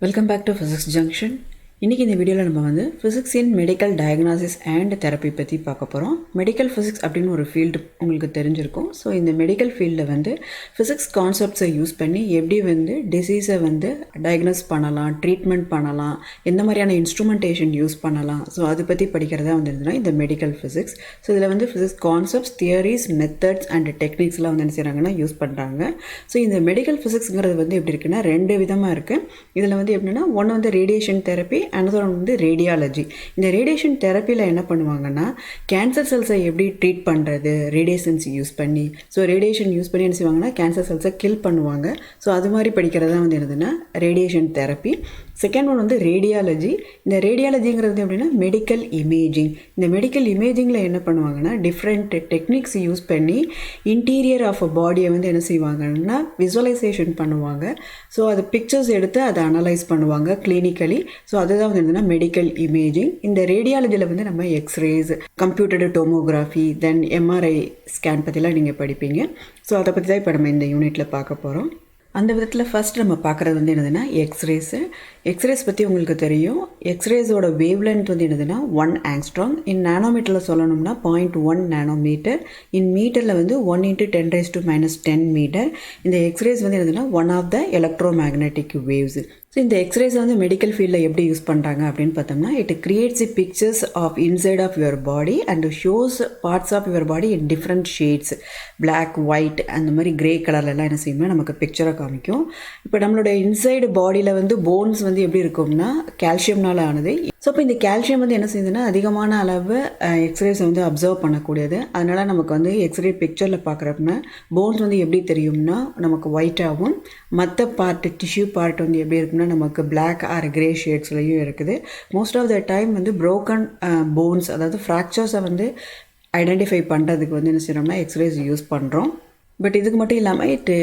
Welcome back to physics junction. இன்றைக்கி இந்த வீடியோவில் நம்ம வந்து physics in medical diagnosis and therapy பற்றி பார்க்க போகிறோம். மெடிக்கல் ஃபிசிக்ஸ் அப்படின்னு ஒரு ஃபீல்டு உங்களுக்கு தெரிஞ்சிருக்கும். ஸோ இந்த மெடிக்கல் ஃபீல்டில் வந்து ஃபிசிக்ஸ் கான்செப்ட்ஸை யூஸ் பண்ணி எப்படி வந்து டிசீஸை வந்து டயக்னோஸ் பண்ணலாம், ட்ரீட்மெண்ட் பண்ணலாம், எந்த மாதிரியான இன்ஸ்ட்ருமெண்டேஷன் யூஸ் பண்ணலாம், ஸோ அதை பற்றி படிக்கிறதா வந்துருந்துன்னா இந்த மெடிக்கல் ஃபிசிக்ஸ். ஸோ இதில் வந்து physics concepts, theories, methods and டெக்னிக்ஸ்லாம் வந்து என்ன செய்கிறாங்கன்னா யூஸ் பண்ணுறாங்க. ஸோ இந்த மெடிக்கல் ஃபிசிக்ஸுங்கிறது வந்து எப்படி இருக்குன்னா ரெண்டு விதமாக இருக்குது. இதில் வந்து எப்படின்னா ஒன்று வந்து ரேடியேஷன் தெரப்பி, அனதர் வந்து ரேடியாலஜி. இந்த ரேடியேஷன் தெரப்பியில் என்ன பண்ணுவாங்கன்னா கேன்சர் செல்ஸை எப்படி ட்ரீட் பண்ணுறது ரேடியேஷன்ஸ் யூஸ் பண்ணி. ஸோ ரேடியேஷன் யூஸ் பண்ணி என்ன செய்வாங்கன்னா கேன்சர் செல்ஸை கில் பண்ணுவாங்க. ஸோ அது மாதிரி படிக்கிறது தான் வந்து என்னதுன்னா ரேடியேஷன் தெரப்பி. செகண்ட் ஒன் வந்து ரேடியாலஜி. இந்த ரேடியாலஜிங்கிறது எப்படின்னா மெடிக்கல் இமேஜிங். இந்த மெடிக்கல் இமேஜிங்கில் என்ன பண்ணுவாங்கன்னா டிஃப்ரெண்ட் டெக்னிக்ஸ் யூஸ் பண்ணி இன்டீரியர் ஆஃப் அ பாடியை வந்து என்ன செய்வாங்கன்னா விசுவலைசேஷன் பண்ணுவாங்க. ஸோ அது பிக்சர்ஸ் எடுத்து அதை அனலைஸ் பண்ணுவாங்க கிளினிக்கலி. ஸோ அதுதான் வந்து என்னதுன்னா மெடிக்கல் இமேஜிங். இந்த ரேடியாலஜியில் வந்து நம்ம எக்ஸ்ரேஸ், கம்ப்யூட்டர்டு டோமோகிராஃபி, தென் எம்ஆர்ஐ ஸ்கேன் பற்றிலாம் நீங்கள் படிப்பீங்க. ஸோ அதை பற்றி தான் இப்போ நம்ம இந்த யூனிட்டில் பார்க்க போகிறோம். அந்த விதத்தில் ஃபஸ்ட் நம்ம பார்க்குறது வந்து என்னதுன்னா எக்ஸ்ரேஸு. எக்ஸ்ரேஸ் பற்றி உங்களுக்கு தெரியும். எக்ஸ்ரேஸோட வேவ் லென்த் வந்து என்னதுன்னா 1 ஆங்ஸ்ட்ராங். இன் நானோமீட்டரில் சொல்லணும்னா 0.1 நானோமீட்டர். இன் மீட்டரில் வந்து 1 × 10⁻⁻10 மீட்டர். இந்த எக்ஸ்ரேஸ் வந்து என்னதுன்னா one of the electromagnetic waves. So இந்த எக்ஸ்ரேஸ் வந்து மெடிக்கல் ஃபீல்டில் எப்படி யூஸ் பண்ணுறாங்க அப்படின்னு பார்த்தோம்னா it creates pictures of inside of your body and shows parts of your body in different shades, black, white, அந்த மாதிரி கிரே கலர்லலாம் என்ன செய்யும்னா நமக்கு பிக்சரை காமிக்கும். இப்போ நம்மளோட இன்சைடு பாடியில் வந்து போன்ஸ் வந்து எப்படி இருக்கும்னா கால்சியம்னால ஆனது. ஸோ இப்போ இந்த கால்சியம் வந்து என்ன செய்யுதுன்னா அதிகமான அளவு எக்ஸ்ரேஸ் வந்து அப்சர்வ் பண்ணக்கூடியது. அதனால் நமக்கு வந்து எக்ஸ்ரே பிக்சரில் பார்க்குறப்பனா போன்ஸ் வந்து எப்படி தெரியும்னா நமக்கு ஒயிட்டாகவும், மற்ற பார்ட் டிஷ்யூ பார்ட் வந்து எப்படி இருக்கும்னா நமக்கு பிளாக் ஆர் கிரே ஷேட்ஸ்லையும் இருக்குது. மோஸ்ட் ஆஃப் த டைம் வந்து ப்ரோக்கன் போன்ஸ், அதாவது ஃப்ராக்சர்ஸை வந்து ஐடென்டிஃபை பண்ணுறதுக்கு வந்து என்ன செய்யறோம்னா எக்ஸ்ரேஸ் யூஸ் பண்ணுறோம். பட் இதுக்கு மட்டும் இல்லாமல் it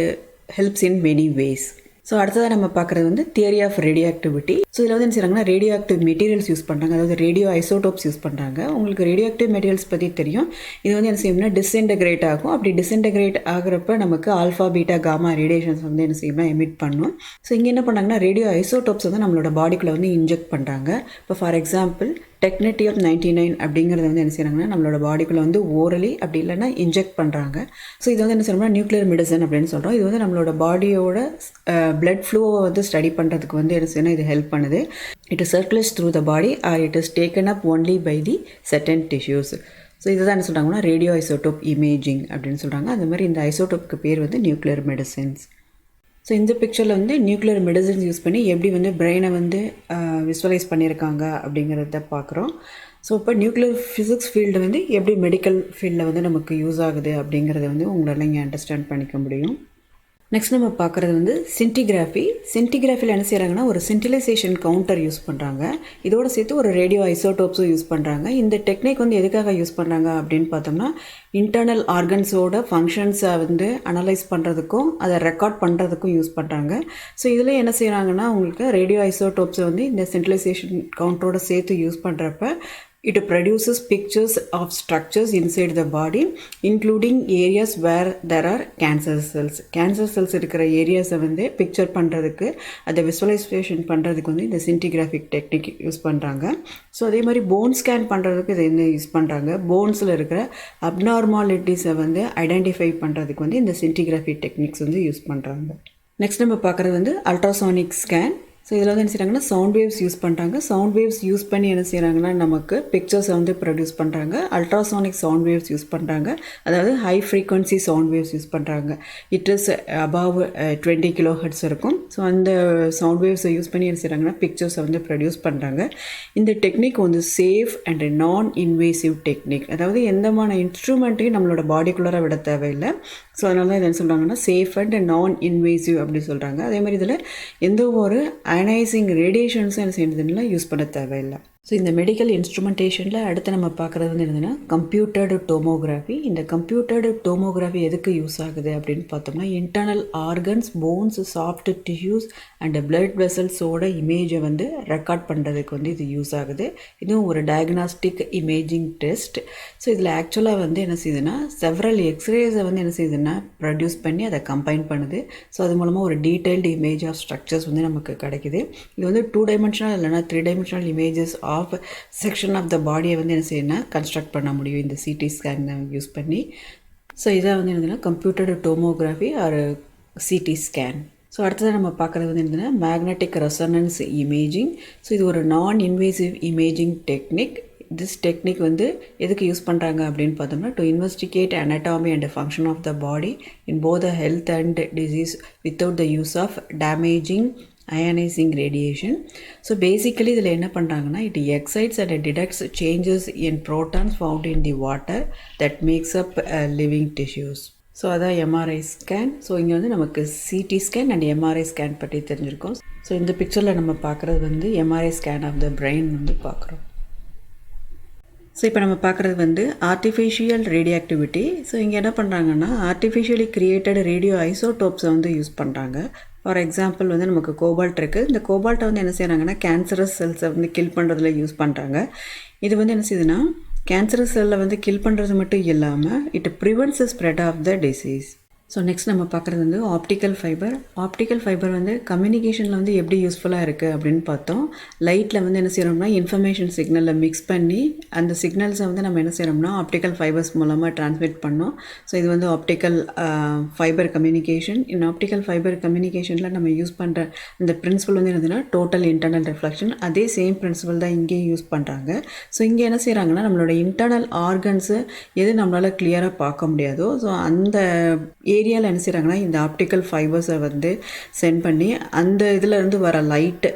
helps in many ways. So அடுத்ததாக நம்ம பார்க்குறது வந்து theory of radioactivity. So இதில் வந்து என்ன செய்கிறாங்கன்னா ரேடியோ ஆக்டிவ் மெட்டீரியல்ஸ் யூஸ் பண்ணுறாங்க, அதாவது ரேடியோ ஐசோடோப்ஸ் யூஸ் பண்ணுறாங்க. உங்களுக்கு ரேடியோ ஆக்டிவ் மெட்டீரியல்ஸ் பற்றி தெரியும். இது வந்து என்ன செய்யும்னா டிஸ்இன்டகிரேட் ஆகும். அப்படி டிஸ்இன்டகிரேட் ஆகிறப்ப நமக்கு ஆல்ஃபா, பீட்டா, காமா ரேடியேஷன்ஸ் வந்து என்ன செய்யும்னா எமிட் பண்ணும். ஸோ இங்கே என்ன பண்ணாங்கன்னா ரேடியோ ஐசோடோப்ஸ் வந்து நம்மளோட பாடிக்குள்ளே வந்து இன்ஜெக்ட் பண்ணுறாங்க. இப்போ ஃபார் எக்ஸாம்பிள் டெக்னெட்டியம் 99 அப்படிங்கிறது வந்து என்ன செய்கிறாங்கன்னா நம்மளோட பாடிக்குள்ளே வந்து ஓரலி அப்படி இல்லைன்னா இன்ஜெக்ட் பண்ணுறாங்க. ஸோ இது வந்து என்ன செய்யணும்னா நியூக்ளியர் மெடிசன் அப்படின்னு சொல்கிறோம். இது வந்து நம்மளோட பாடியோட பிளட் ஃப்ளோவை வந்து ஸ்டடி பண்ணுறதுக்கு வந்து என்ன செய்யணும் இது ஹெல்ப் பண்ணுது. It circulates through the body or it is taken up only by the certain tissues. So இதுதான் என்ன சொல்கிறாங்கன்னா ரேடியோ ஐசோடோப் இமேஜிங் அப்படின்னு சொல்கிறாங்க. அந்த மாதிரி இந்த ஐசோடோப்புக்கு பேர் வந்து நியூக்ளியர் மெடிசன்ஸ். ஸோ இந்த பிக்சரில் வந்து நியூக்ளியர் மெடிசன்ஸ் யூஸ் பண்ணி எப்படி வந்து பிரெயினை வந்து விசுவலைஸ் பண்ணியிருக்காங்க அப்படிங்கிறத பார்க்குறோம். ஸோ இப்போ நியூக்ளியர் ஃபிசிக்ஸ் ஃபீல்டு வந்து எப்படி மெடிக்கல் ஃபீல்டில் வந்து நமக்கு யூஸ் ஆகுது அப்படிங்கிறத வந்து உங்களால் இங்கே அண்டர்ஸ்டாண்ட் பண்ணிக்க முடியும். நெக்ஸ்ட் நம்ம பார்க்குறது வந்து சின்டிகிராஃபி. சின்டிகிராஃபியில் என்ன செய்கிறாங்கன்னா ஒரு சின்டிலைசேஷன் கவுண்டர் யூஸ் பண்ணுறாங்க. இதோடு சேர்த்து ஒரு ரேடியோ ஐசோடோப்ஸும் யூஸ் பண்ணுறாங்க. இந்த டெக்னிக் வந்து எதுக்காக யூஸ் பண்ணுறாங்க அப்படின்னு பார்த்தோம்னா இன்டர்னல் ஆர்கன்ஸோட ஃபங்க்ஷன்ஸை வந்து அனலைஸ் பண்ணுறதுக்கும் அதை ரெக்கார்ட் பண்ணுறதுக்கும் யூஸ் பண்ணுறாங்க. ஸோ இதில் என்ன செய்கிறாங்கன்னா உங்களுக்கு ரேடியோ ஐசோடோப்ஸை வந்து இந்த சின்டிலைசேஷன் கவுண்டரோட சேர்த்து யூஸ் பண்ணுறப்ப it produces pictures of structures inside the body including areas where there are cancer cells. cancer cells இருக்கிற ஏரியாஸை வந்து பிக்சர் பண்ணுறதுக்கு அதை விசுவலைசேஷன் பண்ணுறதுக்கு வந்து இந்த சின்டிகிராஃபிக் டெக்னிக் யூஸ் பண்ணுறாங்க. ஸோ அதே மாதிரி போன் ஸ்கேன் பண்ணுறதுக்கு இதை என்ன யூஸ் பண்ணுறாங்க. போன்ஸில் இருக்கிற அப்நார்மாலிட்டிஸை வந்து ஐடென்டிஃபை பண்ணுறதுக்கு வந்து இந்த சின்டிகிராஃபிக் டெக்னிக்ஸ் வந்து யூஸ் பண்ணுறாங்க. நெக்ஸ்ட் நம்ம பார்க்குறது வந்து அல்ட்ராசானிக் ஸ்கேன். ஸோ இதில் வந்து என்ன செய்கிறாங்கன்னா சவுண்ட் வேவ்ஸ் யூஸ் பண்ணுறாங்க. சவுண்ட் வேவ்ஸ் யூஸ் பண்ணி என்ன செய்கிறாங்கன்னா நமக்கு பிக்சர்ஸை வந்து ப்ரொடியூஸ் பண்ணுறாங்க. அல்ட்ராசானிக் சவுண்ட் வேவ்ஸ் யூஸ் பண்ணுறாங்க, அதாவது high frequency sound waves use பண்ணுறாங்க. இட் இஸ் அபவ் 20 kHz இருக்கும். ஸோ அந்த சவுண்ட் வேவ்ஸை யூஸ் பண்ணி என்ன செய்கிறாங்கன்னா பிக்சர்ஸை வந்து ப்ரொடியூஸ் பண்ணுறாங்க. இந்த டெக்னிக் வந்து சேஃப் அண்ட் நான் இன்வேசிவ் டெக்னிக், அதாவது எந்தமான இன்ஸ்ட்ருமெண்ட்டையும் நம்மளோட பாடிக்குள்ளார விட தேவையில்லை. ஸோ அதனால தான் இதை என்ன சொல்கிறாங்கன்னா சேஃப் அண்ட் நான் இன்வேசிவ் அப்படி சொல்கிறாங்க. அதே மாதிரி இதில் எந்த ஒரு அயனைசிங் ரேடியேஷன்ஸும் என்ன செய்யறதுன்னா யூஸ் பண்ண தேவையில்லை. ஸோ இந்த மெடிக்கல் இன்ஸ்ட்ருமெண்டேஷனில் அடுத்து நம்ம பார்க்குறது வந்து என்னதுன்னா கம்ப்யூட்டர்டு டோமோகிராஃபி. இந்த கம்ப்யூட்டர்டு டோமோகிராஃபி எதுக்கு யூஸ் ஆகுது அப்படின்னு பார்த்தோம்னா internal organs, bones, soft tissues and blood வெசல்ஸோட இமேஜை வந்து ரெக்கார்ட் பண்ணுறதுக்கு வந்து இது யூஸ் ஆகுது. இதுவும் ஒரு டயக்னாஸ்டிக் இமேஜிங் டெஸ்ட். ஸோ இதில் ஆக்சுவலாக வந்து என்ன செய்யுதுன்னா செவரல் எக்ஸ்ரேஸை வந்து என்ன செய்யுதுன்னா ப்ரொடியூஸ் பண்ணி அதை கம்பைன் பண்ணுது. ஸோ அது மூலமாக ஒரு டீட்டெயில்டு இமேஜ் ஆஃப் ஸ்ட்ரக்சர்ஸ் வந்து நமக்கு கிடைக்குது. இது வந்து 2 டைமென்ஷனல் இல்லைனா 3 dimensional images of section of the பாடியை வந்து என்ன செய்யணும்னா கன்ஸ்ட்ரக்ட் பண்ண முடியும் இந்த சிடி ஸ்கேன் யூஸ் பண்ணி. ஸோ இதை வந்து என்னதுன்னா computer tomography or CT scan. So அடுத்ததாக நம்ம பார்க்குறது வந்து என்னதுன்னா மேக்னெட்டிக் ரெசனன்ஸ் இமேஜிங். ஸோ இது ஒரு non invasive imaging technique. This technique வந்து எதுக்கு யூஸ் பண்ணுறாங்க அப்படின்னு பார்த்தோம்னா to investigate anatomy and function of the body in both the health and disease without the use of damaging ionising radiation. So basically இதில் என்ன பண்ணுறாங்கன்னா it excites and detects changes in protons found in the water that makes up living tissues. So அதான் MRI scan. So இங்கே வந்து நமக்கு CT scan and MRI scan பற்றி தெரிஞ்சிருக்கோம். So இந்த பிக்சரில் நம்ம பார்க்குறது வந்து MRI scan of the brain வந்து பார்க்குறோம். ஸோ இப்போ நம்ம பார்க்குறது வந்து ஆர்டிஃபிஷியல் ரேடியோஆக்டிவிட்டி. ஸோ இங்கே என்ன பண்ணுறாங்கன்னா ஆர்டிஃபிஷியலி கிரியேட்டட் ரேடியோ ஐசோடோப்ஸை வந்து யூஸ் பண்ணுறாங்க. ஃபார் எக்ஸாம்பிள் வந்து நமக்கு கோபால்ட் இருக்குது. இந்த கோபால்ட்டை வந்து என்ன செய்கிறாங்கன்னா கேன்சரஸ் செல்ஸை வந்து கில் பண்ணுறதுல யூஸ் பண்ணுறாங்க. இது வந்து என்ன செய்யுதுன்னா கேன்சரஸ் செல்லை வந்து கில் பண்ணுறது மட்டும் இல்லாமல் it prevents the spread of the disease. So next நம்ம பார்க்குறது வந்து ஆப்டிக்கல் ஃபைபர். ஆப்டிக்கல் ஃபைபர் வந்து கம்யூனிகேஷனில் வந்து எப்படி யூஸ்ஃபுல்லாக இருக்குது அப்படின்னு பார்த்தோம். லைட்டில் வந்து என்ன செய்கிறோம்னா இன்ஃபர்மேஷன் சிக்னலில் மிக்ஸ் பண்ணி அந்த சிக்னல்ஸை வந்து நம்ம என்ன செய்கிறோம்னா ஆப்டிக்கல் ஃபைபர்ஸ் மூலமாக ட்ரான்ஸ்மிட் பண்ணோம். ஸோ இது வந்து ஆப்டிக்கல் ஃபைபர் கம்யூனிகேஷன். இன் ஆப்டிக்கல் ஃபைபர் கம்யூனிகேஷனில் நம்ம யூஸ் பண்ணுற இந்த பிரின்சிபல் வந்து என்னதுன்னா டோட்டல் இன்டர்னல் ரிஃப்ளெக்ஷன். அதே சேம் பிரின்சிபல் தான் இங்கேயும் யூஸ் பண்ணுறாங்க. ஸோ இங்கே என்ன செய்கிறாங்கன்னா நம்மளோட இன்டர்னல் ஆர்கன்ஸு எது நம்மளால் கிளியராக பார்க்க முடியாதோ ஸோ அந்த ஏரியாவில் என்ன செய்கிறாங்கன்னா இந்த ஆப்டிக்கல் ஃபைபர்ஸை வந்து சென்ட் பண்ணி அந்த இதிலேருந்து வர லைட்டு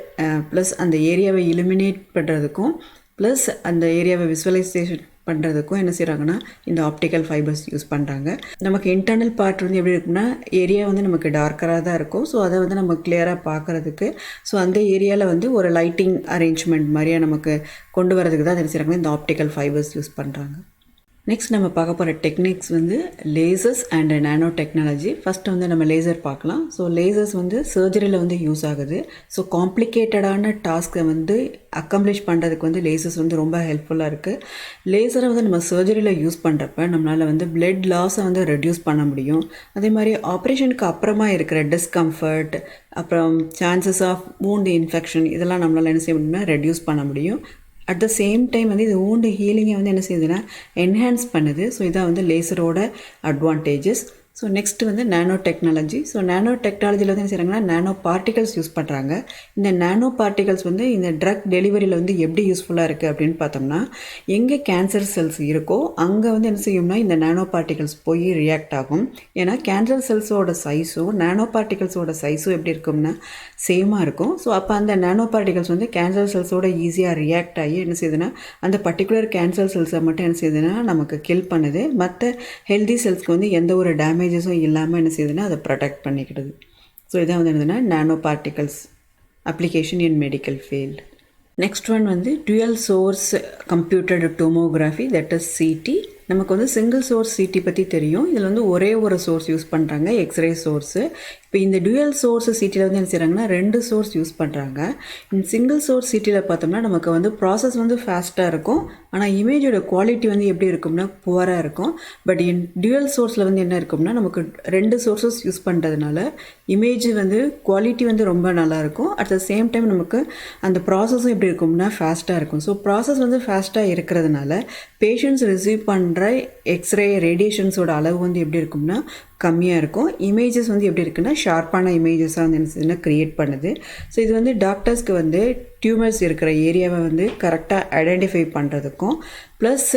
ப்ளஸ் அந்த ஏரியாவை இலுமினேட் பண்ணுறதுக்கும் ப்ளஸ் அந்த ஏரியாவை விசுவலைசேஷன் பண்ணுறதுக்கும் என்ன செய்கிறாங்கன்னா இந்த ஆப்டிக்கல் ஃபைபர்ஸ் யூஸ் பண்ணுறாங்க. நமக்கு இன்டர்னல் பார்ட் வந்து எப்படி இருக்குன்னா ஏரியா வந்து நமக்கு டார்க்கராக தான் இருக்கும். ஸோ அதை வந்து நம்ம கிளியராக பார்க்குறதுக்கு ஸோ அந்த ஏரியாவில் வந்து ஒரு லைட்டிங் அரேஞ்ச்மெண்ட் மாதிரியாக நமக்கு கொண்டு வரதுக்கு தான் என்ன செய்கிறாங்கன்னா இந்த ஆப்டிக்கல் ஃபைபர்ஸ் யூஸ் பண்ணுறாங்க. நெக்ஸ்ட் நம்ம பார்க்க போகிற டெக்னிக்ஸ் வந்து lasers and nano technology. First வந்து நம்ம லேசர் பார்க்கலாம். ஸோ லேசர்ஸ் வந்து சர்ஜரியில் வந்து யூஸ் ஆகுது. ஸோ காம்ப்ளிகேட்டடான டாஸ்க்கை வந்து அக்கம்ப்ளிஷ் பண்ணுறதுக்கு வந்து லேசர்ஸ் வந்து ரொம்ப ஹெல்ப்ஃபுல்லாக இருக்குது. லேசரை வந்து நம்ம சர்ஜரியில் யூஸ் பண்ணுறப்ப நம்மளால் வந்து பிளட் லாஸை வந்து ரெடியூஸ் பண்ண முடியும். அதே மாதிரி ஆப்ரேஷனுக்கு அப்புறமா இருக்கிற டிஸ்கம்ஃபர்ட் அப்புறம் சான்சஸ் ஆஃப் wound இன்ஃபெக்ஷன் இதெல்லாம் நம்மளால் என்ன செய்ய முடியும்னா ரெடியூஸ் பண்ண முடியும். அட் த சேம் டைம் வந்து இது wound ஹீலிங்கை வந்து என்ன செய்யுதுன்னா என்ஹான்ஸ் பண்ணுது. ஸோ இதான் வந்து லேசரோட அட்வான்டேஜஸ். ஸோ நெக்ஸ்ட்டு வந்து நானோ டெக்னாலஜி. ஸோ நானோ டெக்னாலஜியில் வந்து என்ன செய்கிறாங்கன்னா நானோ பார்ட்டிகல்ஸ் யூஸ் பண்ணுறாங்க. இந்த நானோ பார்ட்டிகல்ஸ் வந்து இந்த ட்ரக் டெலிவரியில் வந்து எப்படி யூஸ்ஃபுல்லாக இருக்குது அப்படின்னு பார்த்தோம்னா எங்கே கேன்சர் செல்ஸ் இருக்கோ அங்கே வந்து என்ன செய்யும்னா இந்த நானோ பார்ட்டிகல்ஸ் போய் ரியாக்ட் ஆகும். ஏன்னா கேன்சர் செல்ஸோட சைஸும் நானோ பார்ட்டிகல்ஸோட சைஸும் எப்படி இருக்கும்னா சேமாக இருக்கும். ஸோ அப்போ அந்த நானோ பார்ட்டிகல்ஸ் வந்து கேன்சர் செல்ஸோட ஈஸியாக ரியாக்ட் ஆகி என்ன செய்யுதுன்னா அந்த பர்டிகுலர் கேன்சர் செல்ஸை மட்டும் என்ன செய்யுதுன்னா நமக்கு கில் பண்ணுது. மற்ற ஹெல்தி செல்ஸ்க்கு வந்து எந்த ஒரு டேமேஜஸும் இல்லாமல் என்ன செய்யுதுன்னா அதை ப்ரொடெக்ட் பண்ணிக்கிடுது. ஸோ இதான் வந்து என்னதுன்னா nano particles application in medical field. Next one வந்து dual source computed tomography that is CT. நமக்கு வந்து சிங்கிள் சோர்ஸ் சிடி பற்றி தெரியும். இதில் வந்து ஒரே ஒரு சோர்ஸ் யூஸ் பண்ணுறாங்க எக்ஸ்ரே சோர்ஸு. இப்போ இந்த டுவல் சோர்ஸ் சிட்டியில் வந்து என்ன செய்கிறாங்கன்னா 2 சோர்ஸ் யூஸ் பண்ணுறாங்க. இந்த சிங்கிள் சோர்ஸ் சிட்டியில் பார்த்தோம்னா நமக்கு வந்து ப்ராசஸ் வந்து ஃபாஸ்ட்டாக இருக்கும். ஆனால் இமேஜோட குவாலிட்டி வந்து எப்படி இருக்கும்னா புவராக இருக்கும். பட் டுவல் சோர்ஸில் வந்து என்ன இருக்கும்னா நமக்கு 2 சோர்ஸஸ் யூஸ் பண்ணுறதுனால இமேஜ் வந்து குவாலிட்டி வந்து ரொம்ப நல்லாயிருக்கும். அட் த சேம் டைம் நமக்கு அந்த ப்ராசஸும் எப்படி இருக்கும்னா ஃபாஸ்ட்டாக இருக்கும். ஸோ ப்ராசஸ் வந்து ஃபாஸ்ட்டாக இருக்கிறதுனால பேஷண்ட்ஸ் ரிசீவ் பண்ணுற எக்ஸ்ரே ரேடியேஷன்ஸோட அளவு வந்து எப்படி இருக்கும்னா கம்மியாக இருக்கும். இமேஜஸ் வந்து எப்படி இருக்குன்னா ஷார்ப்பான இமேஜஸாக வந்து என்ன க்ரியேட் பண்ணுது. ஸோ இது வந்து டாக்டர்ஸ்க்கு வந்து டியூமர்ஸ் இருக்கிற ஏரியாவை வந்து கரெக்டாக ஐடென்டிஃபை பண்ணுறதுக்கும் ப்ளஸ்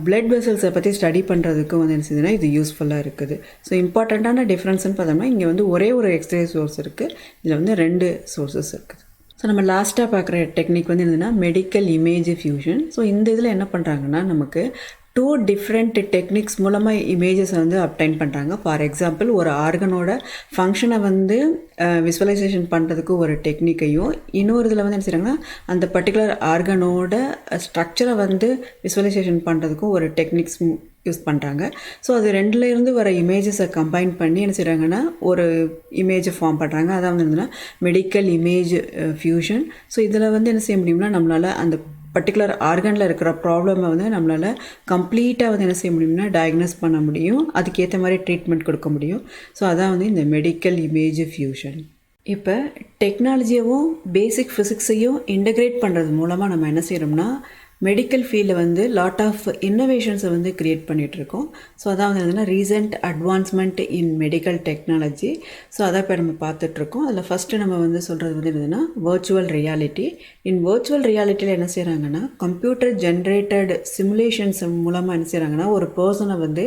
பிளட் வெசல்ஸை பற்றி ஸ்டடி பண்ணுறதுக்கும் வந்து என்ன செய்யுதுன்னா இது யூஸ்ஃபுல்லாக இருக்குது. ஸோ இம்பார்ட்டண்ட்டான டிஃப்ரென்ஸ்னு பார்த்தோம்னா இங்கே வந்து ஒரே ஒரு எக்ஸ்ரே சோர்ஸ் இருக்குது. இதில் வந்து 2 சோர்ஸஸ் இருக்குது. ஸோ நம்ம லாஸ்ட்டாக பார்க்குற டெக்னிக் வந்து என்னதுன்னா மெடிக்கல் இமேஜ் ஃபியூஷன். ஸோ இந்த இதில் என்ன பண்ணுறாங்கன்னா நமக்கு 2 டிஃப்ரெண்ட் டெக்னிக்ஸ் மூலமாக இமேஜஸ் வந்து அப்டைன் பண்ணுறாங்க. ஃபார் எக்ஸாம்பிள், ஒரு ஆர்கனோட ஃபங்க்ஷனை வந்து விசுவலைசேஷன் பண்ணுறதுக்கு ஒரு டெக்னிக்கையும், இன்னொரு இதில் வந்து என்ன செய்கிறாங்கன்னா அந்த பர்டிகுலர் ஆர்கனோட ஸ்ட்ரக்சரை வந்து விசுவலைசேஷன் பண்ணுறதுக்கும் ஒரு டெக்னிக்ஸ் யூஸ் பண்ணுறாங்க. ஸோ அது ரெண்டுலேருந்து வர இமேஜஸை கம்பைன் பண்ணி என்ன செய்கிறாங்கன்னா ஒரு இமேஜை ஃபார்ம் பண்ணுறாங்க. அதான் வந்து என்னன்னா மெடிக்கல் இமேஜ் ஃபியூஷன். ஸோ இதில் வந்து என்ன செய்ய முடியும்னா நம்மளால் அந்த பர்டிகுலர் ஆர்கனில் இருக்கிற ப்ராப்ளமை வந்து நம்மளால் கம்ப்ளீட்டாக வந்து என்ன செய்ய முடியும்னா டயக்னோஸ் பண்ண முடியும், அதுக்கேற்ற மாதிரி ட்ரீட்மெண்ட் கொடுக்க முடியும். ஸோ அதான் வந்து இந்த மெடிக்கல் இமேஜ் ஃபியூஷன். இப்போ டெக்னாலஜியவும் பேசிக் ஃபிசிக்ஸையும் இன்டகிரேட் பண்ணுறது மூலமாக நம்ம என்ன செய்கிறோம்னா மெடிக்கல் ஃபீல்டில் வந்து லாட் ஆஃப் இன்னோவேஷன்ஸை வந்து க்ரியேட் பண்ணிகிட்ருக்கோம். ஸோ அதான் வந்து என்னதுன்னா ரீசெண்ட் அட்வான்ஸ்மெண்ட் இன் மெடிக்கல் டெக்னாலஜி. ஸோ அதை இப்போ நம்ம பார்த்துட்ருக்கோம். அதில் ஃபஸ்ட்டு நம்ம வந்து சொல்கிறது வந்து என்னதுன்னா வர்ச்சுவல் ரியாலிட்டி. இன் வர்ச்சுவல் ரியாலிட்டியில் என்ன செய்கிறாங்கன்னா கம்ப்யூட்டர் ஜென்ரேட்டட் சிமுலேஷன்ஸ் மூலமாக என்ன செய்கிறாங்கன்னா ஒரு பர்சனை வந்து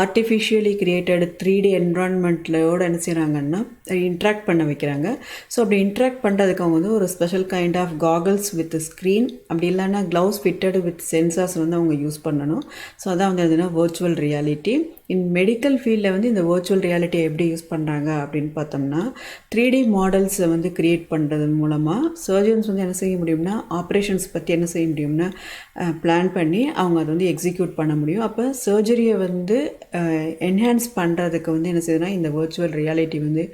ஆர்டிஃபிஷியலி கிரியேட்டட் 3D என்விரான்மெண்ட்லோடு என்ன செய்கிறாங்கன்னா இன்ட்ராக்ட் பண்ண வைக்கிறாங்க. ஸோ அப்படி இன்ட்ராக்ட் பண்ணுறதுக்கு அவங்க வந்து ஒரு special kind of goggles with screen, அப்படி இல்லைன்னா க்ளவுஸ் ஃபிட்டட் வித் சென்சார்ஸ் வந்து அவங்க யூஸ் பண்ணணும். ஸோ அதான் வந்து எதுனா வர்ச்சுவல் ரியாலிட்டி. இன் மெடிக்கல் ஃபீல்டில் வந்து இந்த வர்ச்சுவல் ரியாலிட்டியை எப்படி யூஸ் பண்ணுறாங்க அப்படின்னு பார்த்தோம்னா 3D மாடல்ஸை வந்து க்ரியேட் பண்ணுறது மூலமாக சர்ஜன்ஸ் வந்து என்ன செய்ய முடியும்னா ஆப்ரேஷன்ஸ் பற்றி என்ன செய்ய முடியும்னா பிளான் பண்ணி அவங்க அதை வந்து எக்ஸிக்யூட் பண்ண முடியும். அப்போ சர்ஜரியை வந்து என்ஹான்ஸ் பண்ணுறதுக்கு வந்து என்ன செய்யுதுன்னா இந்த வர்ச்சுவல் ரியாலிட்டி வந்து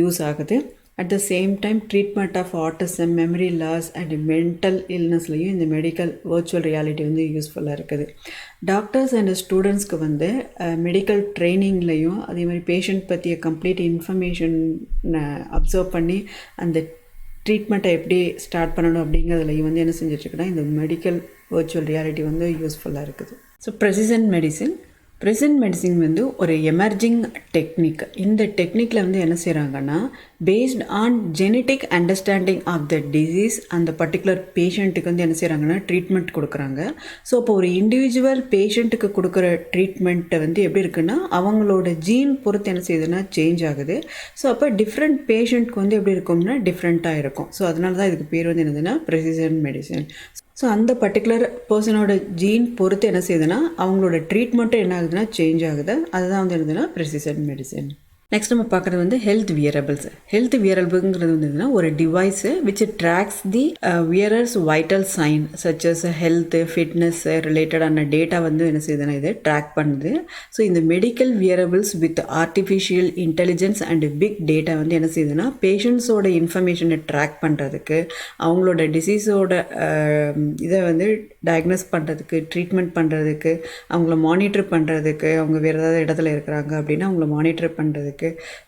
யூஸ் ஆகுது. At the same time treatment of autism, memory loss and mental இல்னஸ்லையும் இந்த மெடிக்கல் வர்ச்சுவல் ரியாலிட்டி வந்து யூஸ்ஃபுல்லாக இருக்குது. டாக்டர்ஸ் அண்ட் ஸ்டூடெண்ட்ஸ்க்கு வந்து மெடிக்கல் ட்ரைனிங்லையும் அதே மாதிரி பேஷண்ட் பற்றிய கம்ப்ளீட் இன்ஃபர்மேஷன் அப்சர்வ் பண்ணி அந்த ட்ரீட்மெண்ட்டை எப்படி ஸ்டார்ட் பண்ணணும் அப்படிங்கிறதுலையும் வந்து என்ன செஞ்சிட்ருக்குன்னா இந்த மெடிக்கல் வர்ச்சுவல் ரியாலிட்டி வந்து யூஸ்ஃபுல்லாக இருக்குது. ஸோ ப்ரெசிஷன் மெடிசின் வந்து ஒரு எமர்ஜிங் டெக்னிக். இந்த டெக்னிக்கில் வந்து என்ன செய்கிறாங்கன்னா based on genetic understanding of the disease அந்த பர்டிகுலர் பேஷண்ட்டுக்கு வந்து என்ன செய்கிறாங்கன்னா ட்ரீட்மெண்ட் கொடுக்குறாங்க. ஸோ இப்போ ஒரு இண்டிவிஜுவல் பேஷண்ட்டுக்கு கொடுக்குற ட்ரீட்மெண்ட்டை வந்து எப்படி இருக்குன்னா அவங்களோட ஜீன் பொறுத்து என்ன செய்யுதுன்னா சேஞ்ச் ஆகுது. ஸோ அப்போ டிஃப்ரெண்ட் பேஷண்ட்க்கு வந்து எப்படி இருக்கும்னா டிஃப்ரெண்ட்டாக இருக்கும். ஸோ அதனால தான் இதுக்கு பேர் வந்து என்னதுன்னா ப்ரெசிஷன் மெடிசன். ஸோ அந்த பர்டிகுலர் பர்சனோட ஜீன் பொறுத்து என்ன செய்யுதுன்னா அவங்களோட ட்ரீட்மெண்ட்டும் என்ன ஆகுதுன்னா சேஞ்ச் ஆகுது. அதுதான் வந்து என்னதுன்னா ப்ரெசிஷன் மெடிசன். நெக்ஸ்ட் நம்ம பார்க்குறது வந்து ஹெல்த் வியரபிள்ஸ். ஹெல்த் வியரபிள்ங்கிறது வந்து ஒரு device which tracks the wearer's vital sign such as health, fitness ரிலேட்டடான டேட்டா வந்து என்ன செய்யுதுன்னா இது ட்ராக் பண்ணுது. ஸோ இந்த medical wearables with artificial intelligence and big data வந்து என்ன செய்யுதுன்னா பேஷண்ட்ஸோட இன்ஃபர்மேஷனை ட்ராக் பண்ணுறதுக்கு, அவங்களோட டிசீஸோட இதை வந்து டயக்னோஸ் பண்ணுறதுக்கு, ட்ரீட்மெண்ட் பண்ணுறதுக்கு, அவங்கள மானிட்டர் பண்ணுறதுக்கு, அவங்க வேறு ஏதாவது இடத்துல இருக்கிறாங்க அப்படின்னா அவங்கள மானிட்டர் பண்ணுறதுக்கு,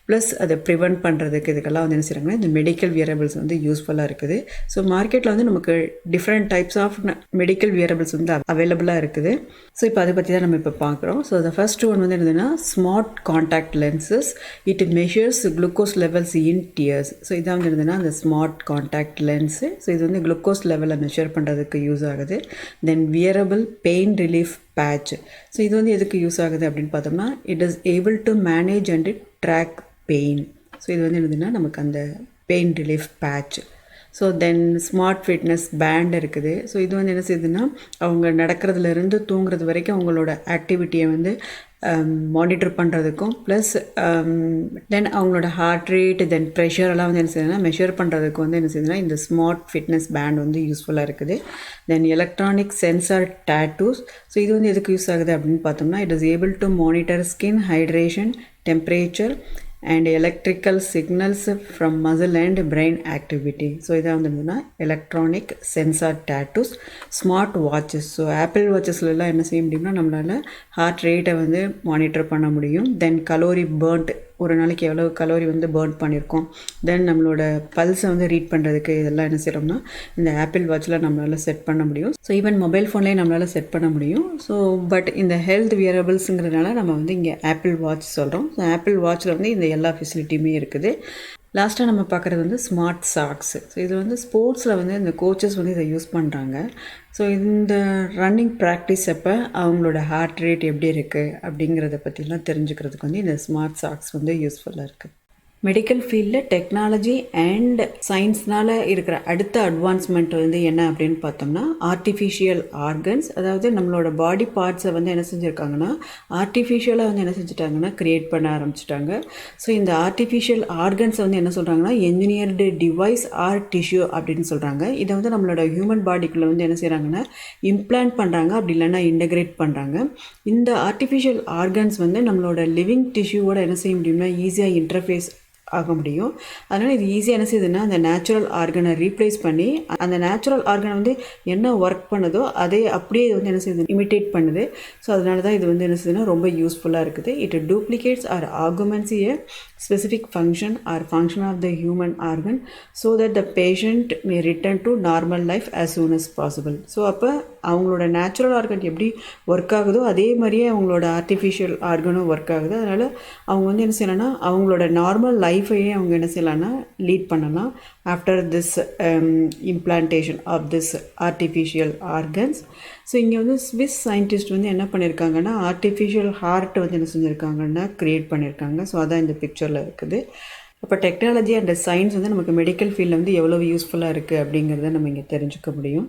ப்ளஸ் அதை ப்ரிவெண்ட் பண்ணுறதுக்கு, இதுக்கெல்லாம் வந்து என்ன செய்கிறாங்கன்னா இந்த மெடிக்கல் வியரபிள்ஸ் வந்து யூஸ்ஃபுல்லாக இருக்குது. ஸோ மார்க்கெட்டில் வந்து நமக்கு different types of medical wearables வந்து அவைலபிளாக இருக்குது. ஸோ இப்போ அதை பற்றி தான் நம்ம இப்போ பார்க்குறோம். ஸோ த ஃபர்ஸ்ட் ஒன் வந்து என்னதுன்னா smart contact lenses. It measures glucose levels in tears. So இதான் வந்து என்னதுன்னா அந்த ஸ்மார்ட் கான்டாக்ட் லென்ஸு. ஸோ இது வந்து குளுக்கோஸ் லெவலை மெஷர் பண்ணுறதுக்கு யூஸ் ஆகுது. Then wearable pain relief patch. So இது வந்து எதுக்கு யூஸ் ஆகுது அப்படின்னு பார்த்தோம்னா it is able to manage and track pain. So இது வந்து என்னதுன்னா நமக்கு அந்த pain relief patch. So then smart fitness band இருக்குது. ஸோ இது வந்து என்ன செய்யுதுன்னா அவங்க நடக்கிறதுலேருந்து தூங்குறது வரைக்கும் அவங்களோட ஆக்டிவிட்டியை வந்து மானிட்டர் பண்ணுறதுக்கும், ப்ளஸ் தென் அவங்களோட ஹார்ட் ரேட், தென் ப்ரெஷரெல்லாம் வந்து என்ன செய்யுதுன்னா மெஷர் பண்ணுறதுக்கு வந்து என்ன செய்யுதுன்னா இந்த ஸ்மார்ட் ஃபிட்னஸ் பேண்ட் வந்து யூஸ்ஃபுல்லாக இருக்குது. Then electronic sensor tattoos. So இது வந்து எதுக்கு யூஸ் ஆகுது அப்படின்னு பார்த்தோம்னா it is able to monitor skin hydration, temperature and electrical signals from muscle and brain activity. So இதாக வந்து electronic sensor tattoos. Smart watches. So Apple வாட்சஸ்லாம் என்ன செய்ய முடியும்னா நம்மளால் ஹார்ட் ரேட்டை வந்து மானிட்டர் பண்ண முடியும். தென் கலோரி பேர்ன்ட், ஒரு நாளைக்கு எவ்வளோ கலோரி வந்து பேர்ன் பண்ணியிருக்கோம், தென் நம்மளோட பல்ஸை வந்து ரீட் பண்ணுறதுக்கு இதெல்லாம் என்ன செய்கிறோம்னா இந்த ஆப்பிள் வாட்சில் நம்மளால் செட் பண்ண முடியும். ஸோ ஈவன் மொபைல் ஃபோன்லேயே நம்மளால் செட் பண்ண முடியும். ஸோ பட் இந்த ஹெல்த் வியரபிள்ஸுங்கிறதுனால நம்ம வந்து இங்கே ஆப்பிள் வாட்ச் சொல்கிறோம். ஸோ ஆப்பிள் வாட்சில் வந்து இந்த எல்லா ஃபெசிலிட்டியுமே இருக்குது. லாஸ்ட்டாக நம்ம பார்க்குறது வந்து ஸ்மார்ட் சாக்ஸ். ஸோ இது வந்து ஸ்போர்ட்ஸில் வந்து இந்த கோச்சஸ் வந்து இதை யூஸ் பண்ணுறாங்க. ஸோ இந்த ரன்னிங் ப்ராக்டிஸ் அப்போ அவங்களோட ஹார்ட் ரேட் எப்படி இருக்குது அப்படிங்கிறத பற்றிலாம் தெரிஞ்சுக்கிறதுக்கு வந்து இந்த ஸ்மார்ட் சாக்ஸ் வந்து யூஸ்ஃபுல்லாக இருக்குது. மெடிக்கல் ஃபீல்டில் டெக்னாலஜி அண்ட் சயின்ஸ்னால் இருக்கிற அடுத்த அட்வான்ஸ்மெண்ட் வந்து என்ன அப்படின்னு பார்த்தோம்னா ஆர்டிஃபிஷியல் ஆர்கன்ஸ். அதாவது நம்மளோட பாடி பார்ட்ஸை வந்து என்ன செஞ்சுருக்காங்கன்னா ஆர்டிஃபிஷியலாக வந்து என்ன செஞ்சுட்டாங்கன்னா க்ரியேட் பண்ண ஆரம்பிச்சிட்டாங்க. ஸோ இந்த ஆர்டிஃபிஷியல் ஆர்கன்ஸை வந்து என்ன சொல்கிறாங்கன்னா என்ஜினியர்டு டிவைஸ் ஆர் டிஷ்யூ அப்படின்னு சொல்கிறாங்க. இதை வந்து நம்மளோட ஹியூமன் பாடிக்குள்ளே வந்து என்ன செய்கிறாங்கன்னா இம்ப்ளான்ட் பண்ணுறாங்க, அப்படி இல்லைன்னா இன்டகிரேட் பண்ணுறாங்க. இந்த ஆர்டிஃபிஷியல் ஆர்கன்ஸ் வந்து நம்மளோட லிவிங் டிஷ்யூவோட என்ன செய்ய முடியும்னா ஈஸியாக இன்டர்ஃபேஸ் ஆக முடியும். அதனால் இது ஈஸியாக என்ன செய்யுதுன்னா அந்த நேச்சுரல் ஆர்கனை ரீப்ளேஸ் பண்ணி அந்த நேச்சுரல் ஆர்கனை வந்து என்ன ஒர்க் பண்ணுதோ அதே அப்படியே இது வந்து என்ன செய்யுது இமிட்டேட் பண்ணுது. ஸோ அதனால தான் இது வந்து என்ன செய்யுதுன்னா ரொம்ப யூஸ்ஃபுல்லாக இருக்குது. It duplicates or augments a specific function or function of the human organ so that the patient may return to normal life as soon as possible. So அப்போ அவங்களோட நேச்சுரல் ஆர்கன் எப்படி ஒர்க் ஆகுதோ அதே மாதிரியே அவங்களோட ஆர்டிஃபிஷியல் ஆர்கனும் ஒர்க் ஆகுது. அதனால் அவங்க வந்து என்ன செய்யலாம்னா அவங்களோட நார்மல் லைஃபையே அவங்க என்ன செய்யலாம்னா லீட் பண்ணலாம் after this implantation of this artificial organs. So இங்கே வந்து ஸ்விஸ் சயின்டிஸ்ட் வந்து என்ன பண்ணியிருக்காங்கன்னா ஆர்டிஃபிஷியல் ஹார்ட் வந்து என்ன செஞ்சுருக்காங்கன்னா க்ரியேட் பண்ணியிருக்காங்க. ஸோ அதான் இந்த பிக்சரில் இருக்குது. அப்போ டெக்னாலஜி அண்ட் சயின்ஸ் வந்து நமக்கு மெடிக்கல் ஃபீல்டில் வந்து எவ்வளோ யூஸ்ஃபுல்லாக இருக்குது அப்படிங்கிறத நம்ம இங்கே தெரிஞ்சுக்க முடியும்.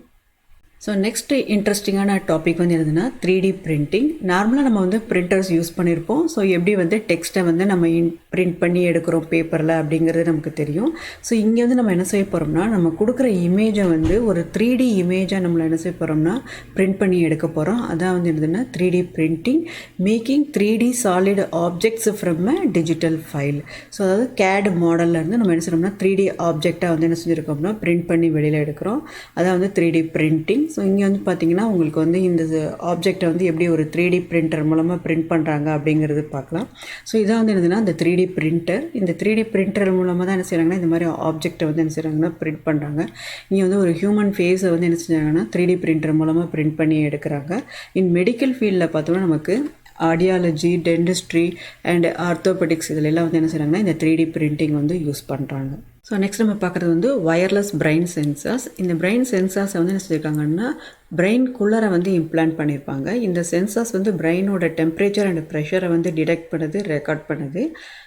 ஸோ நெக்ஸ்ட்டு இன்ட்ரெஸ்டிங்கான டாபிக் வந்து என்னதுன்னா 3D பிரிண்டிங். நார்மலாக நம்ம வந்து பிரிண்டர்ஸ் யூஸ் பண்ணியிருப்போம். ஸோ எப்படி வந்து டெக்ஸ்ட்டை வந்து நம்ம பிரிண்ட் பண்ணி எடுக்கிறோம் பேப்பரில் அப்படிங்கிறது நமக்கு தெரியும். ஸோ இங்கே வந்து நம்ம என்ன செய்ய போகிறோம்னா நம்ம கொடுக்குற இமேஜை வந்து ஒரு 3D இமேஜாக நம்மளை என்ன செய்ய போகிறோம்னா பிரிண்ட் பண்ணி எடுக்க போகிறோம். அதான் வந்து என்னதுன்னா 3D printing, making 3D solid objects from a digital file. So அதாவது CAD மாடல்லேருந்து நம்ம என்ன செய்யறோம்னா 3D ஆப்ஜெக்டாக வந்து என்ன செஞ்சுருக்கோம்னா பிரிண்ட் பண்ணி வெளியில் எடுக்கிறோம். அதான் வந்து 3D பிரிண்டிங். ஸோ இங்கே வந்து பார்த்திங்கன்னா உங்களுக்கு வந்து இந்த ஆப்ஜெக்டை வந்து எப்படி ஒரு 3D பிரிண்டர் மூலமாக பிரிண்ட் பண்ணுறாங்க அப்படிங்கிறது பார்க்கலாம். ஸோ இதான் வந்து என்னதுன்னா இந்த 3D பிரிண்டர். இந்த 3D பிரிண்டர் மூலமாக தான் என்ன செய்கிறாங்கன்னா இந்த மாதிரி ஆப்ஜெக்டை வந்து என்ன செய்கிறாங்கன்னா பிரிண்ட் பண்ணுறாங்க. இங்கே வந்து ஒரு ஹியூமன் ஃபேஸை வந்து என்ன செஞ்சாங்கன்னா 3D பிரிண்டர் மூலமாக பிரிண்ட் பண்ணி எடுக்கிறாங்க. இன் மெடிக்கல் ஃபீல்டில் பார்த்தோம்னா நமக்கு ஆடியாலஜி, டென்டிஸ்ட்ரி அண்ட் ஆர்த்தோபெடிக்ஸ் இதில் எல்லாம் வந்து என்ன செய்கிறாங்கன்னா இந்த 3D பிரிண்டிங் வந்து யூஸ் பண்ணுறாங்க. ஸோ நெக்ஸ்ட் நம்ம பார்க்குறது வந்து வயர்லெஸ் பிரெயின் சென்சார்ஸ். இந்த பிரெயின் சென்சார்ஸை வந்து என்ன செஞ்சுருக்காங்கன்னா பிரெயின்குள்ளரை வந்து இம்ப்ளான்ட் பண்ணியிருப்பாங்க. இந்த சென்சார்ஸ் வந்து பிரெயினோட டெம்பரேச்சர் அண்ட் ப்ரெஷரை வந்து டிடெக்ட் பண்ணுது, ரெக்கார்ட் பண்ணுது.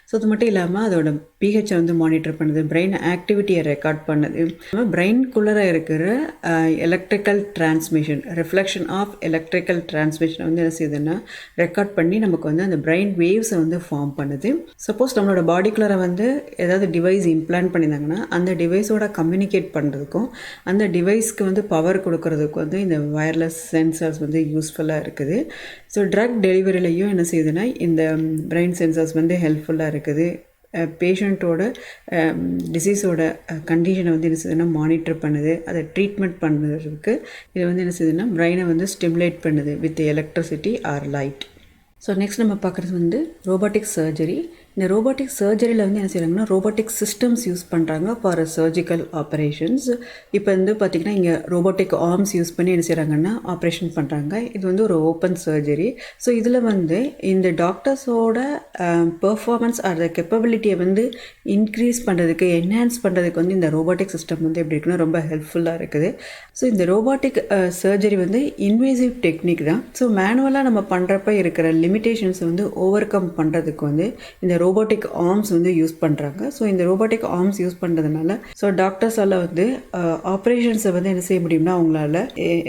ஸோ அது மட்டும் இல்லாமல் அதோட பிஹெச்சை வந்து மானிட்டர் பண்ணுது, பிரெயின் ஆக்டிவிட்டியை ரெக்கார்ட் பண்ணுது. பிரெயின்குள்ளரை இருக்கிற electrical transmission, reflection of electrical டிரான்ஸ்மிஷனை வந்து என்ன செய்யுதுன்னா ரெக்கார்ட் பண்ணி நமக்கு வந்து அந்த பிரெயின் வேவ்ஸை வந்து ஃபார்ம் பண்ணுது. சப்போஸ் நம்மளோட பாடிக்குள்ளரை வந்து ஏதாவது டிவைஸ் இம்ப்ளான்ட் பண்ணியிருந்தாங்கன்னா அந்த டிவைஸோட கம்யூனிகேட் பண்ணுறதுக்கும் அந்த டிவைஸ்க்கு வந்து பவர் கொடுக்கறதுக்கும் வந்து இந்த வயர்லெஸ் சென்சார்ஸ் வந்து யூஸ்ஃபுல்லாக இருக்குது. ஸோ ட்ரக் டெலிவரிலையும் என்ன செய்யுதுன்னா இந்த பிரெயின் சென்சார்ஸ் வந்து ஹெல்ப்ஃபுல்லாக இருக்குது. பேஷண்ட்டோட டிசீஸோட கண்டிஷனை வந்து என்ன செய்யுதுன்னா மானிட்டர் பண்ணுது, அதை ட்ரீட்மெண்ட் பண்ணுறதுக்கு இது வந்து என்ன செய்யுதுன்னா பிரெயினை வந்து ஸ்டிமுலேட் பண்ணுது with electricity or light. So next நம்ம பார்க்குறது வந்து ரோபோட்டிக் சர்ஜரி. இந்த ரோபோட்டிக் சர்ஜரியில் வந்து என்ன செய்கிறாங்கன்னா ரோபோட்டிக் சிஸ்டம்ஸ் யூஸ் பண்ணுறாங்க ஃபார் சர்ஜிக்கல் ஆப்ரேஷன்ஸ். இப்போ வந்து பார்த்திங்கன்னா இங்கே ரோபோட்டிக் ஆர்ம்ஸ் யூஸ் பண்ணி என்ன செய்கிறாங்கன்னா ஆப்ரேஷன் பண்ணுறாங்க. இது வந்து ஒரு ஓப்பன் சர்ஜரி. ஸோ இதில் வந்து இந்த டாக்டர்ஸோட பெர்ஃபார்மன்ஸ் ஆர் த கெப்பபிலிட்டியை வந்து இன்க்ரீஸ் பண்ணுறதுக்கு, என்ஹான்ஸ் பண்ணுறதுக்கு வந்து இந்த ரோபோட்டிக் சிஸ்டம் வந்து எப்படி இருக்குன்னா ரொம்ப ஹெல்ப்ஃபுல்லாக இருக்குது. ஸோ இந்த ரோபோட்டிக் சர்ஜரி வந்து இன்வேசிவ் டெக்னிக் தான். ஸோ மேனுவலாக நம்ம பண்ணுறப்ப இருக்கிற லிமிட்டேஷன்ஸை வந்து ஓவர் கம் பண்ணுறதுக்கு வந்து இந்த ரோபோட்டிக் ஆர்ம்ஸ் வந்து யூஸ் பண்ணுறாங்க. ஸோ இந்த ரோபோட்டிக் ஆர்ம்ஸ் யூஸ் பண்ணுறதுனால ஸோ டாக்டர்ஸால் வந்து ஆப்ரேஷன்ஸை வந்து என்ன செய்ய முடியும்னா அவங்களால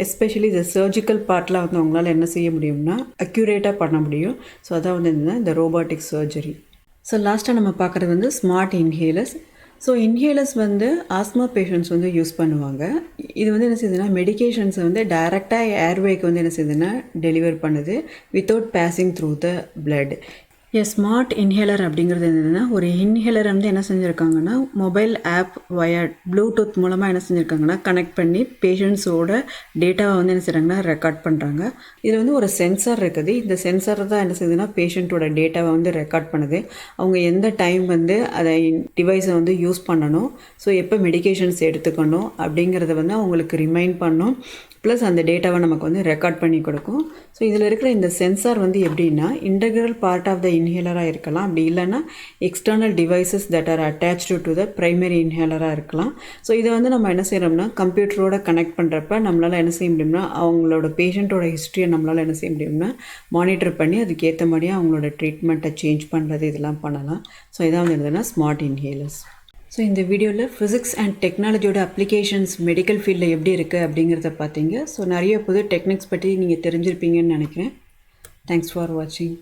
எஸ்பெஷலி இந்த சர்ஜிக்கல் பார்ட்லாம் வந்து அவங்களால என்ன செய்ய முடியும்னா அக்யூரேட்டாக பண்ண முடியும். ஸோ அதான் வந்து என்னன்னா இந்த ரோபோட்டிக் சர்ஜரி. ஸோ லாஸ்ட்டாக நம்ம பார்க்குறது வந்து ஸ்மார்ட் இன்ஹேலர்ஸ். ஸோ இன்ஹேலர்ஸ் வந்து ஆஸ்மா பேஷண்ட்ஸ் வந்து யூஸ் பண்ணுவாங்க. இது வந்து என்ன செய்யுதுன்னா மெடிகேஷன்ஸை வந்து டைரெக்டாக ஏர்வேக்கு வந்து என்ன செய்யுதுன்னா டெலிவர் பண்ணுது without facing through the blood. Smart inhaler அப்படிங்கிறது என்னென்னா ஒரு இன்ஹேலர் வந்து என்ன செஞ்சுருக்காங்கன்னா மொபைல் ஆப் வயர் ப்ளூடூத் மூலமாக என்ன செஞ்சுருக்காங்கன்னா கனெக்ட் பண்ணி பேஷண்ட்ஸோட டேட்டாவை வந்து என்ன செய்கிறாங்கன்னா ரெக்கார்ட் பண்ணுறாங்க. இதில் வந்து ஒரு சென்சார் இருக்குது. இந்த சென்சார் தான் என்ன செய்யுதுன்னா பேஷண்ட்டோட டேட்டாவை வந்து ரெக்கார்ட் பண்ணுது. அவங்க எந்த டைம் வந்து அதை டிவைஸை வந்து யூஸ் பண்ணணும், ஸோ எப்போ மெடிகேஷன்ஸ் எடுத்துக்கணும் அப்படிங்கிறத வந்து அவங்களுக்கு ரிமைண்ட் பண்ணும். ப்ளஸ் அந்த டேட்டாவை நமக்கு வந்து ரெக்கார்ட் பண்ணி கொடுக்கும். ஸோ இதில் இருக்கிற இந்த சென்சார் வந்து எப்படின்னா இன்டெக்ரல் பார்ட் ஆஃப் த இன்ஹேலராக இருக்கலாம். அப்படி இல்லைன்னா external devices that are attached to the primary இன்ஹேலராக இருக்கலாம். ஸோ இதை வந்து நம்ம என்ன செய்கிறோம்னா கம்ப்யூட்டரோட கனெக்ட் பண்ணுறப்ப நம்மளால் என்ன செய்ய முடியும்னா அவங்களோட பேஷண்ட்டோட ஹிஸ்ட்ரியை நம்மளால் என்ன செய்ய முடியும்னா மானிட்டர் பண்ணி அதுக்கேற்ற மாதிரியே அவங்களோட ட்ரீட்மெண்ட்டை சேஞ்ச் பண்ணுறது இதெல்லாம் பண்ணலாம். ஸோ இதான் வந்து என்னதுன்னா ஸ்மார்ட் இன்ஹேலர்ஸ். ஸோ இந்த வீடியோவில் ஃபிசிக்ஸ் அண்ட் டெக்னாலஜியோட அப்ளிகேஷன்ஸ் மெடிக்கல் ஃபீல்டில் எப்படி இருக்குது அப்படிங்கிறத பார்த்தீங்க. ஸோ நிறைய புது டெக்னிக்ஸ் பற்றி நீங்கள் தெரிஞ்சிருப்பீங்கன்னு நினைக்கிறேன். தேங்க்ஸ் ஃபார் வாட்சிங்.